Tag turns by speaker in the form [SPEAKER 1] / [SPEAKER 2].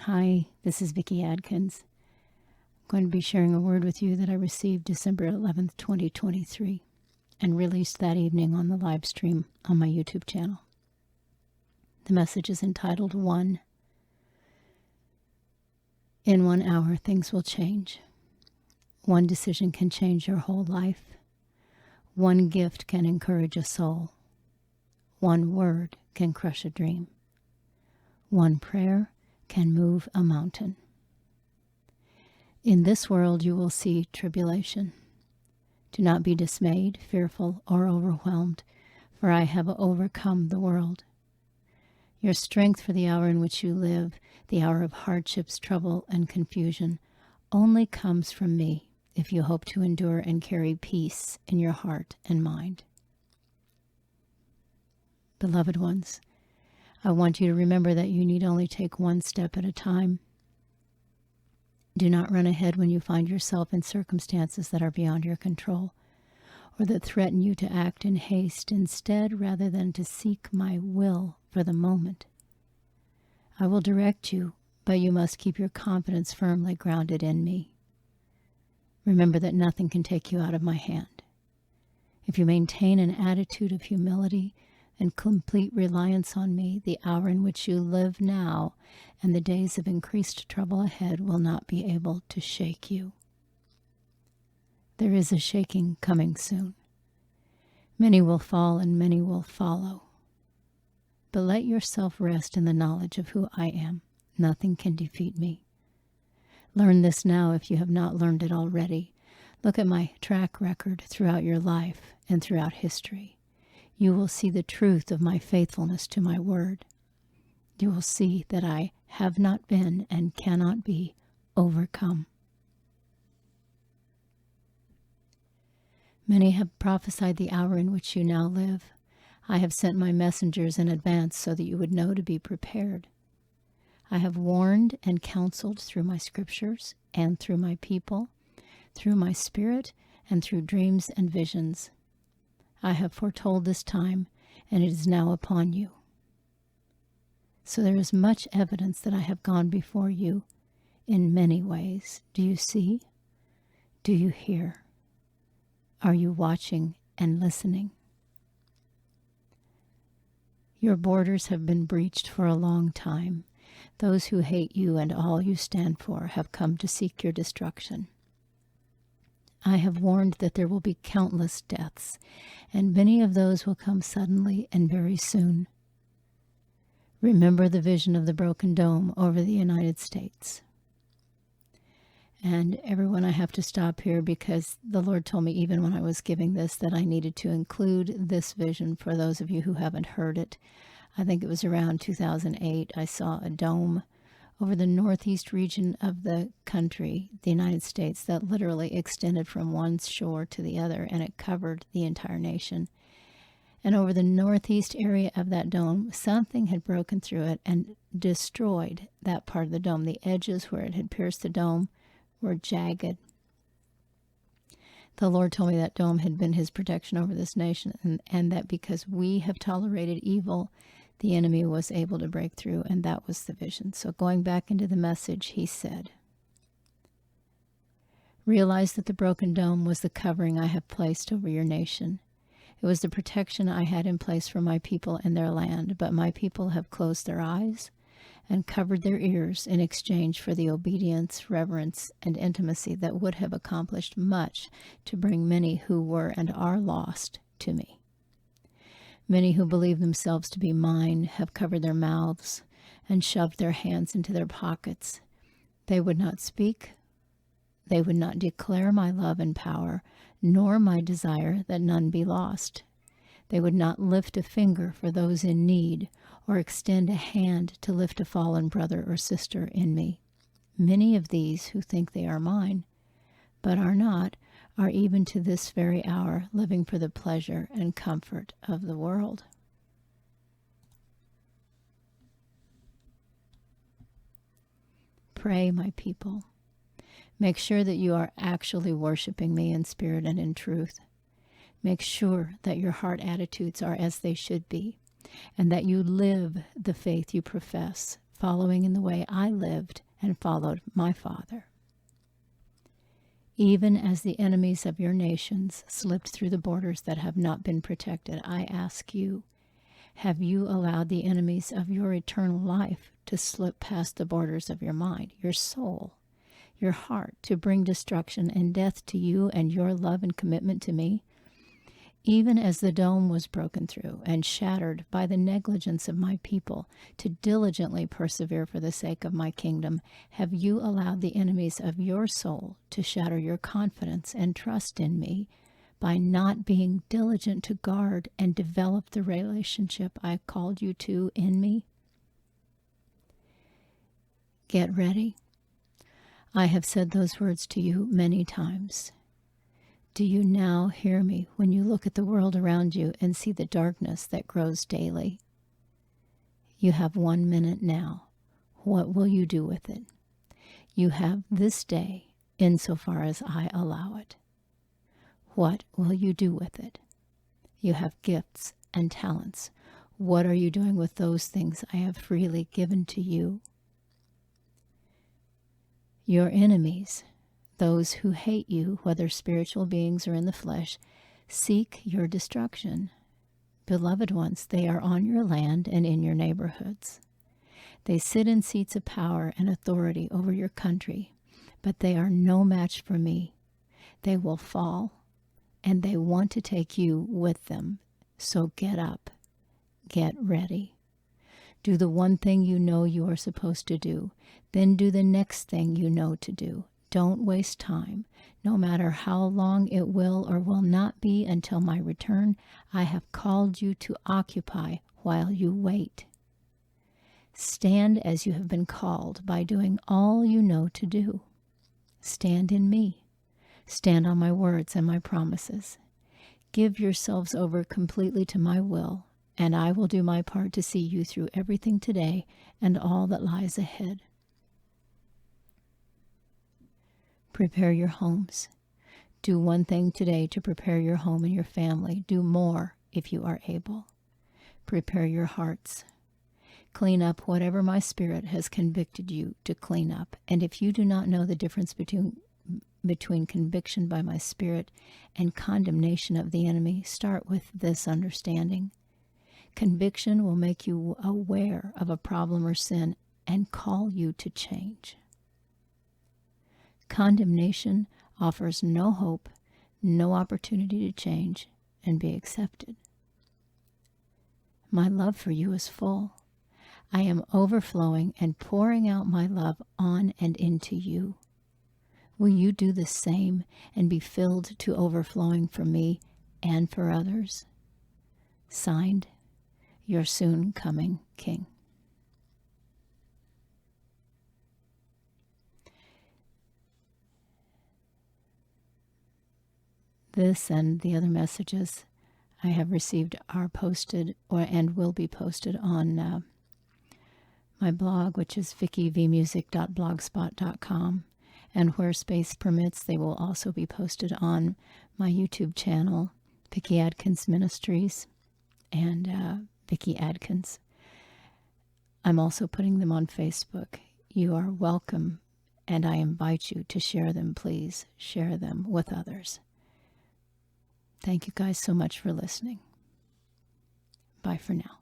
[SPEAKER 1] Hi, this is Vicky Adkins. I'm going to be sharing a word with you that I received December 11th, 2023, and released that evening on the live stream on my YouTube channel. The message is entitled 1. In 1 hour, things will change. One decision can change your whole life. One gift can encourage a soul. One word can crush a dream. One prayer can move a mountain. In this world you will see tribulation. Do not be dismayed, fearful, or overwhelmed, for I have overcome the world. Your strength for the hour in which you live, the hour of hardships, trouble, and confusion, only comes from me if you hope to endure and carry peace in your heart and mind. Beloved ones, I want you to remember that you need only take one step at a time. Do not run ahead when you find yourself in circumstances that are beyond your control or that threaten you to act in haste. Instead, rather than to seek my will for the moment, I will direct you, but you must keep your confidence firmly grounded in me. Remember that nothing can take you out of my hand. If you maintain an attitude of humility and complete reliance on me, the hour in which you live now and the days of increased trouble ahead will not be able to shake you. There is a shaking coming soon. Many will fall and many will follow. But let yourself rest in the knowledge of who I am. Nothing can defeat me. Learn this now if you have not learned it already. Look at my track record throughout your life and throughout history. You will see the truth of my faithfulness to my word. You will see that I have not been and cannot be overcome. Many have prophesied the hour in which you now live. I have sent my messengers in advance so that you would know to be prepared. I have warned and counseled through my scriptures and through my people, through my spirit and through dreams and visions. I have foretold this time, and it is now upon you. So there is much evidence that I have gone before you in many ways. Do you see? Do you hear? Are you watching and listening? Your borders have been breached for a long time. Those who hate you and all you stand for have come to seek your destruction. I have warned that there will be countless deaths, and many of those will come suddenly and very soon. Remember the vision of the broken dome over the United States. And everyone, I have to stop here because the Lord told me even when I was giving this that I needed to include this vision for those of you who haven't heard it. I think it was around 2008. I saw a dome over the northeast region of the country, the United States, that literally extended from one shore to the other, and it covered the entire nation. And over the northeast area of that dome, something had broken through it and destroyed that part of the dome. The edges where it had pierced the dome were jagged. The Lord told me that dome had been his protection over this nation, and that because we have tolerated evil, the enemy was able to break through, and that was the vision. So going back into the message, he said, realize that the broken dome was the covering I have placed over your nation. It was the protection I had in place for my people and their land, but my people have closed their eyes and covered their ears in exchange for the obedience, reverence, and intimacy that would have accomplished much to bring many who were and are lost to me. Many who believe themselves to be mine have covered their mouths and shoved their hands into their pockets. They would not speak. They would not declare my love and power, nor my desire that none be lost. They would not lift a finger for those in need or extend a hand to lift a fallen brother or sister in me. Many of these who think they are mine, but are not, are even to this very hour living for the pleasure and comfort of the world. Pray, my people. Make sure that you are actually worshiping me in spirit and in truth. Make sure that your heart attitudes are as they should be, and that you live the faith you profess. following in the way I lived and followed my father. Even as the enemies of your nations slipped through the borders that have not been protected, I ask you, have you allowed the enemies of your eternal life to slip past the borders of your mind, your soul, your heart, to bring destruction and death to you and your love and commitment to me? Even as the dome was broken through and shattered by the negligence of my people to diligently persevere for the sake of my kingdom, have you allowed the enemies of your soul to shatter your confidence and trust in me by not being diligent to guard and develop the relationship I called you to in me? Get ready. I have said those words to you many times. Do you now hear me when you look at the world around you and see the darkness that grows daily? You have 1 minute now. What will you do with it? You have this day insofar as I allow it. What will you do with it? You have gifts and talents. What are you doing with those things I have freely given to you? Your enemies, those who hate you, whether spiritual beings or in the flesh, seek your destruction. Beloved ones, they are on your land and in your neighborhoods. They sit in seats of power and authority over your country, but they are no match for me. They will fall, and they want to take you with them. So get up. Get ready. Do the one thing you know you are supposed to do. Then do the next thing you know to do. Don't waste time. No matter how long it will or will not be until my return, I have called you to occupy while you wait. Stand as you have been called by doing all you know to do. Stand in me. Stand on my words and my promises. Give yourselves over completely to my will, and I will do my part to see you through everything today and all that lies ahead. Prepare your homes. Do one thing today to prepare your home and your family. Do more if you are able. Prepare your hearts. Clean up whatever my spirit has convicted you to clean up. And if you do not know the difference between conviction by my spirit and condemnation of the enemy, start with this understanding. Conviction will make you aware of a problem or sin and call you to change. Condemnation offers no hope, no opportunity to change and be accepted. My love for you is full. I am overflowing and pouring out my love on and into you. Will you do the same and be filled to overflowing for me and for others? Signed, your soon coming King. This and the other messages I have received are posted and will be posted on my blog, which is vickyvmusic.blogspot.com. And where space permits, they will also be posted on my YouTube channel, Vicky Adkins Ministries, and Vicky Adkins. I'm also putting them on Facebook. You are welcome, and I invite you to share them. Please share them with others. Thank you guys so much for listening. Bye for now.